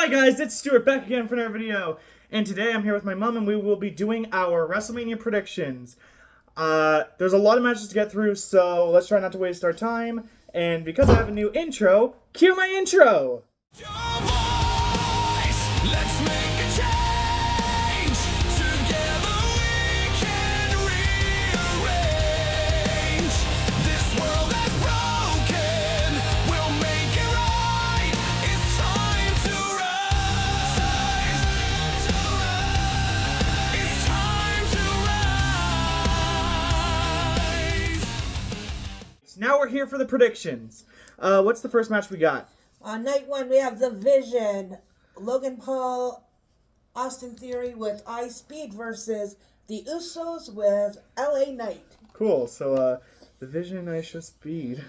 Hi guys, it's Stuart back again for another video, and today I'm here with my mom and we will be doing our WrestleMania predictions. There's a lot of matches to get through, so let's try not to waste our time, and because I have a new intro, cue my intro! Your voice, let's make a change. Together we can rearrange. This world is broken, we'll make it right. It's time to rise. It's time to rise. So now we're here for the predictions. What's the first match we got? On night one, we have The Vision, Logan Paul, Austin Theory with iSpeed versus The Usos with LA Knight. Cool, so, the Vision and Aisha Speed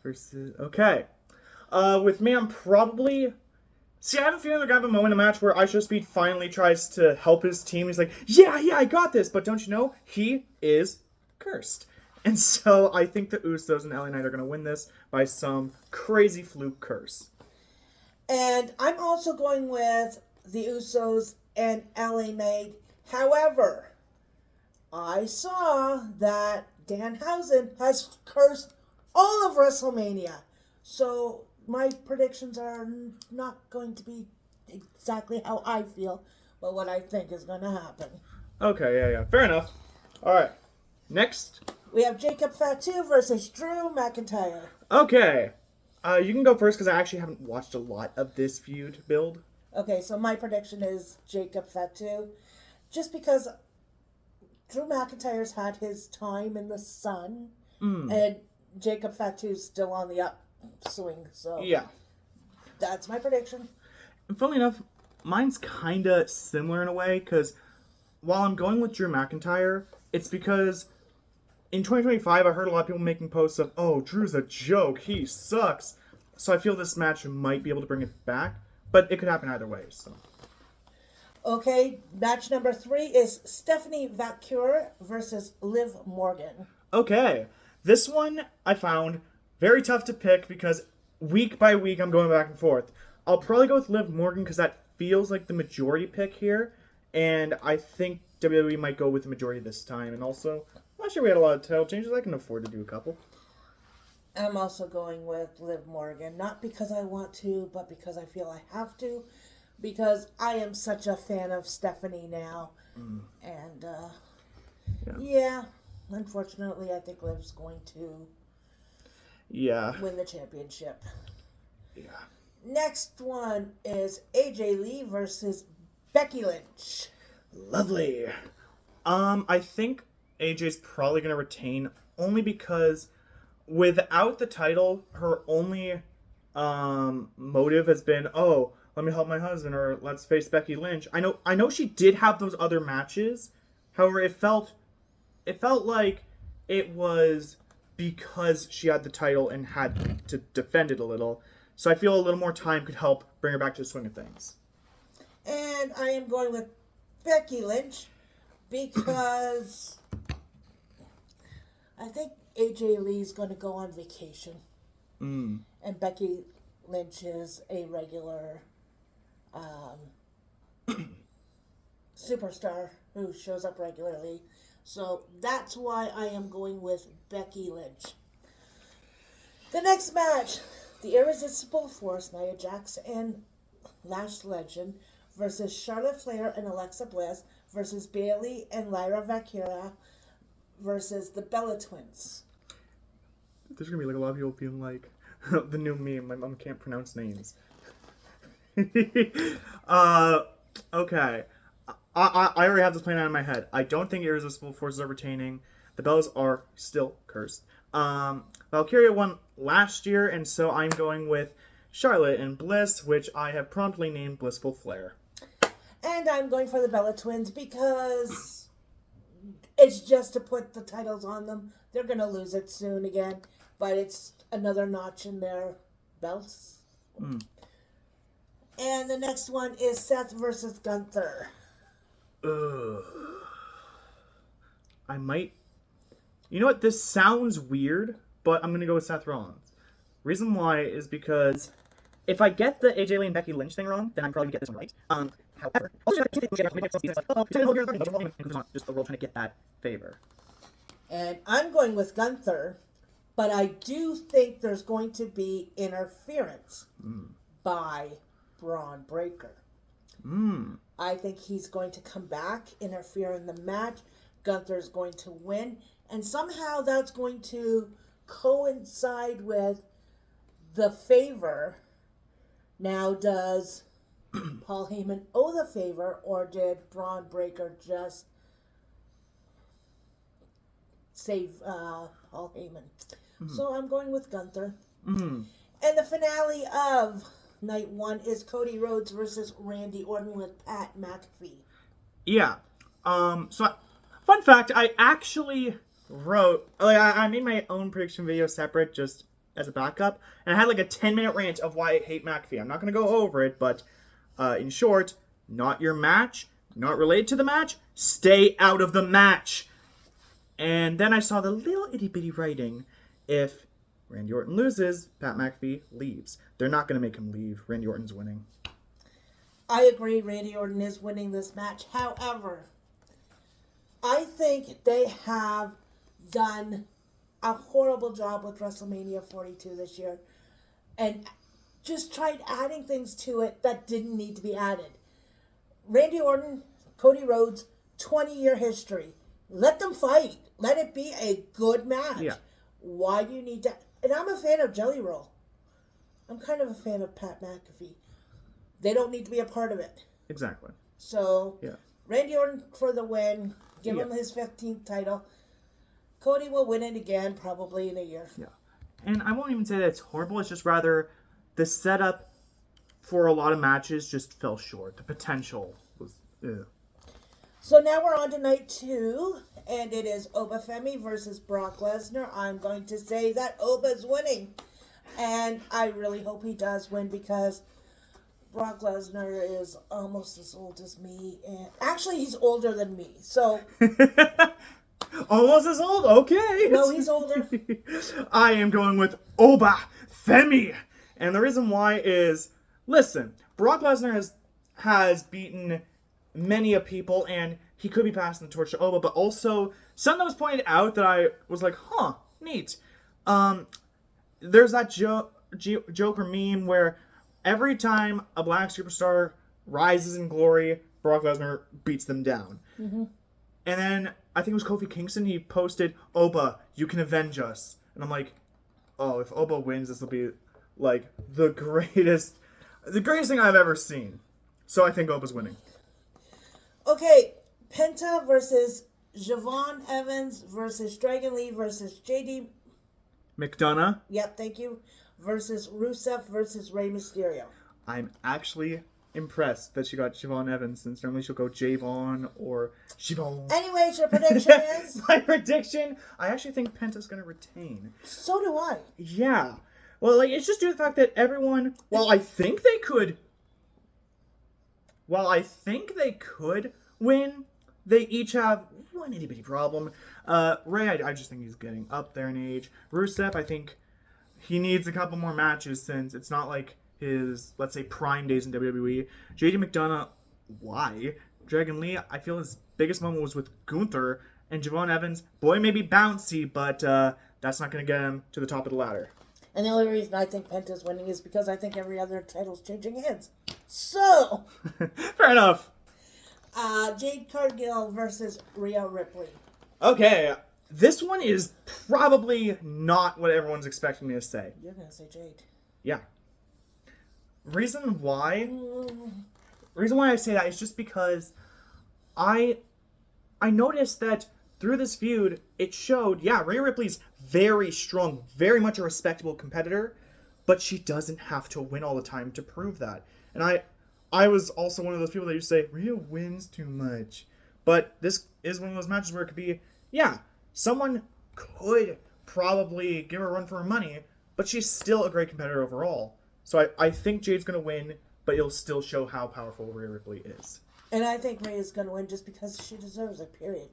versus... Okay. With me, I'm probably... See, I have a feeling they're gonna have a moment in a match where Aisha Speed finally tries to help his team. He's like, yeah, I got this! But don't you know, he is cursed. And so I think the Usos and LA Knight are gonna win this by some crazy fluke curse. And I'm also going with The Usos and LA Knight. However, I saw that Danhausen has cursed all of WrestleMania. So my predictions are not going to be exactly how I feel, but what I think is going to happen. Okay, yeah. Fair enough. Alright. Next. We have Jacob Fatu versus Drew McIntyre. Okay. You can go first because I actually haven't watched a lot of this feud build. Okay, so my prediction is Jacob Fatu. Just because Drew McIntyre's had his time in the sun, and Jacob Fatu's still on the upswing. So Yeah. that's my prediction. And funnily enough, mine's kind of similar in a way because while I'm going with Drew McIntyre, it's because in 2025 I heard a lot of people making posts of, oh, Drew's a joke, he sucks. So I feel this match might be able to bring it back, but it could happen either way. So. Okay, match number 3 is Stephanie Valkyrie versus Liv Morgan. Okay, this one I found very tough to pick because week by week I'm going back and forth. I'll probably go with Liv Morgan because that feels like the majority pick here, and I think WWE might go with the majority this time. And also, last year we had a lot of title changes. I can afford to do a couple. I'm also going with Liv Morgan, not because I want to, but because I feel I have to, because I am such a fan of Stephanie now. And, yeah, unfortunately, I think Liv's going to win the championship. Yeah. Next one is AJ Lee versus Becky Lynch. Lovely. I think AJ's probably going to retain only because without the title, her only motive has been, oh, let me help my husband, or let's face Becky Lynch. I know she did have those other matches. However, it felt like it was because she had the title and had to defend it a little. So I feel a little more time could help bring her back to the swing of things. And I am going with Becky Lynch because I think AJ Lee's going to go on vacation. And Becky Lynch is a regular superstar who shows up regularly. So that's why I am going with Becky Lynch. The next match, the Irresistible Force, Nia Jax and Lash Legend versus Charlotte Flair and Alexa Bliss versus Bayley and Lyra Valkyria versus the Bella Twins. There's gonna be like a lot of people being like, the new meme, my mom can't pronounce names. Okay. I already have this plan out in my head. I don't think Irresistible Forces are retaining. The Bellas are still cursed. Valkyria won last year, and so I'm going with Charlotte and Bliss, which I have promptly named Blissful Flair. And I'm going for the Bella Twins because it's just to put the titles on them. They're going to lose it soon again, but it's another notch in their belts. And the next one is Seth versus Gunther. I might... You know what? This sounds weird, but I'm going to go with Seth Rollins. Reason why is because if I get the AJ Lee and Becky Lynch thing wrong, then I'm probably gonna get this one right. However, also just the world trying to get that favor. And I'm going with Gunther, but I do think there's going to be interference by Braun Breaker. I think he's going to come back, interfere in the match. Gunther's going to win, and somehow that's going to coincide with the favor. Now, does Paul Heyman owe the favor, or did Braun Breaker just save Paul Heyman? So I'm going with Gunther. And the finale of night 1 is Cody Rhodes versus Randy Orton with Pat McAfee. Yeah. Fun fact, I actually wrote, I made my own prediction video separate just as a backup, and I had like a 10-minute rant of why I hate McAfee. I'm not going to go over it, but in short, not your match, not related to the match, stay out of the match. And then I saw the little itty-bitty writing, if Randy Orton loses, Pat McAfee leaves. They're not going to make him leave. Randy Orton's winning. I agree, Randy Orton is winning this match. However, I think they have done a horrible job with WrestleMania 42 this year and just tried adding things to it that didn't need to be added. Randy Orton, Cody Rhodes, 20-year history. Let them fight. Let it be a good match. Yeah. Why do you need to... And I'm a fan of Jelly Roll. I'm kind of a fan of Pat McAfee. They don't need to be a part of it. Exactly. So, Yeah. Randy Orton for the win. Give him Yeah. his 15th title. Cody will win it again probably in a year. Yeah. And I won't even say that it's horrible. It's just rather the setup for a lot of matches just fell short. The potential was... Ugh. So now we're on to night 2, and it is Oba Femi versus Brock Lesnar. I'm going to say that Oba's winning, and I really hope he does win because Brock Lesnar is almost as old as me, and actually he's older than me. So Almost as old? Okay. no, he's older. I am going with Oba Femi. And the reason why is, listen, Brock Lesnar has beaten many a people, and he could be passing the torch to Oba, but also something that was pointed out that I was like, huh, neat. There's that joke or meme where every time a black superstar rises in glory, Brock Lesnar beats them down. And then I think it was Kofi Kingston, he posted, Oba, you can avenge us. And I'm like, oh, if Oba wins, this will be like the greatest thing I've ever seen. So I think Oba's winning. Okay, Penta versus Javon Evans versus Dragon Lee versus JD. McDonough. Yep, thank you. Versus Rusev versus Rey Mysterio. I'm actually impressed that she got Siobhan Evans, since normally she'll go Javon or Siobhan. Anyways, your prediction is? My prediction, I actually think Penta's going to retain. So do I. Yeah. Well, like, it's just due to the fact that everyone, while I think they could win, they each have one itty-bitty problem. Ray, I just think he's getting up there in age. Rusev, I think he needs a couple more matches since it's not like his, let's say, prime days in WWE. JD McDonough, why? Dragon Lee, I feel his biggest moment was with Gunther. And Javon Evans, boy, may be bouncy, but that's not going to get him to the top of the ladder. And the only reason I think Penta's winning is because I think every other title's changing hands. So, Fair enough. Jade Cargill versus Rhea Ripley. Okay, this one is probably not what everyone's expecting me to say. You're going to say Jade. Yeah. Reason why I say that is just because I noticed that through this feud, it showed, yeah, Rhea Ripley's very strong, very much a respectable competitor, but she doesn't have to win all the time to prove that. And I was also one of those people that used to say, Rhea wins too much. But this is one of those matches where it could be, yeah, someone could probably give her a run for her money, but she's still a great competitor overall. So I think Jade's going to win, but it'll still show how powerful Rhea Ripley is. And I think Rhea's going to win just because she deserves it, period.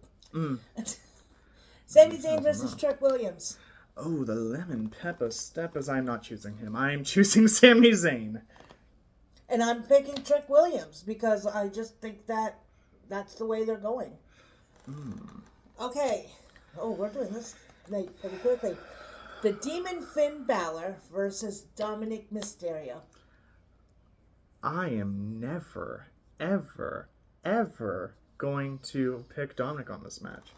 Sami Zayn versus Trick Williams. Oh, the lemon pepper steppers. I'm not choosing him. I'm choosing Sami Zayn. And I'm picking Trick Williams because I just think that that's the way they're going. Okay. Oh, we're doing this like pretty quickly. The Demon Finn Balor versus Dominic Mysterio. I am never, ever, ever going to pick Dominic on this match.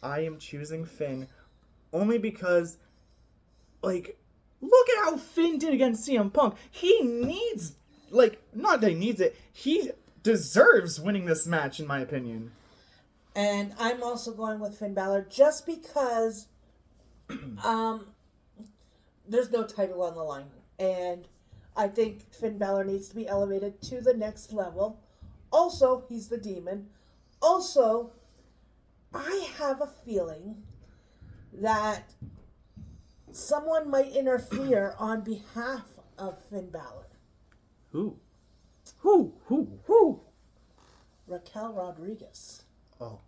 I am choosing Finn only because, like, look at how Finn did against CM Punk. He needs, like, not that he needs it, he deserves winning this match, in my opinion. And I'm also going with Finn Balor just because there's no title on the line. And I think Finn Balor needs to be elevated to the next level. Also, he's the demon. Also, I have a feeling that someone might interfere on behalf of Finn Balor. Who? Who? Raquel Rodriguez. Oh.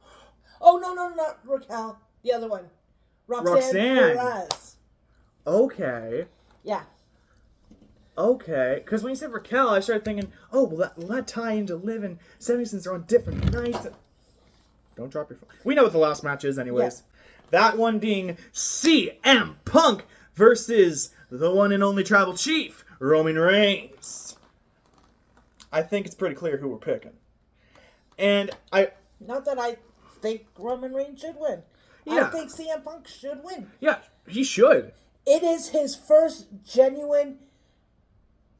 Oh, no, not Raquel. The other one. Roxanne. Perez. Okay. Yeah. Okay, because when you said Raquel, I started thinking, oh, will that tie into Liv and Sami since they're on different nights? Don't drop your phone. We know what the last match is anyways. Yeah. That one being CM Punk versus the one and only Tribal Chief, Roman Reigns. I think it's pretty clear who we're picking. And Not that I think Roman Reigns should win. Yeah. I think CM Punk should win. Yeah, he should. It is his first genuine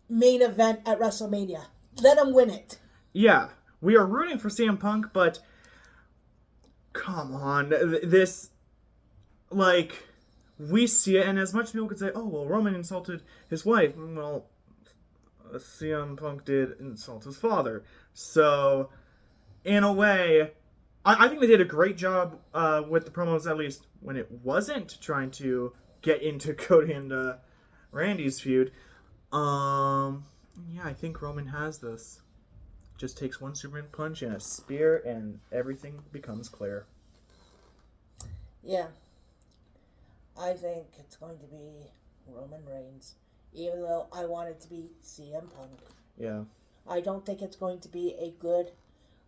main event at WrestleMania. Let him win it. Yeah, we are rooting for CM Punk, but come on, this, like, we see it, and as much as people could say, oh, well, Roman insulted his wife, well, CM Punk did insult his father. So, in a way, I think they did a great job with the promos, at least when it wasn't trying to get into Cody and Randy's feud. Yeah, I think Roman has this. Just takes one Superman punch and a spear, and everything becomes clear. Yeah. I think it's going to be Roman Reigns, even though I want it to be CM Punk. Yeah. I don't think it's going to be a good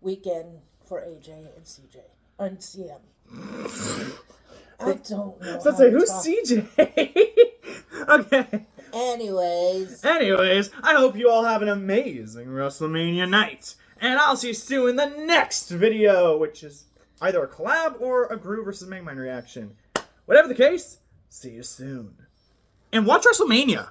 weekend for AJ and CJ. And CM. I don't know. So say, who's CJ? Okay. Anyways, I hope you all have an amazing WrestleMania night. And I'll see you soon in the next video, which is either a collab or a Gru versus Megamind reaction. Whatever the case, see you soon. And watch WrestleMania.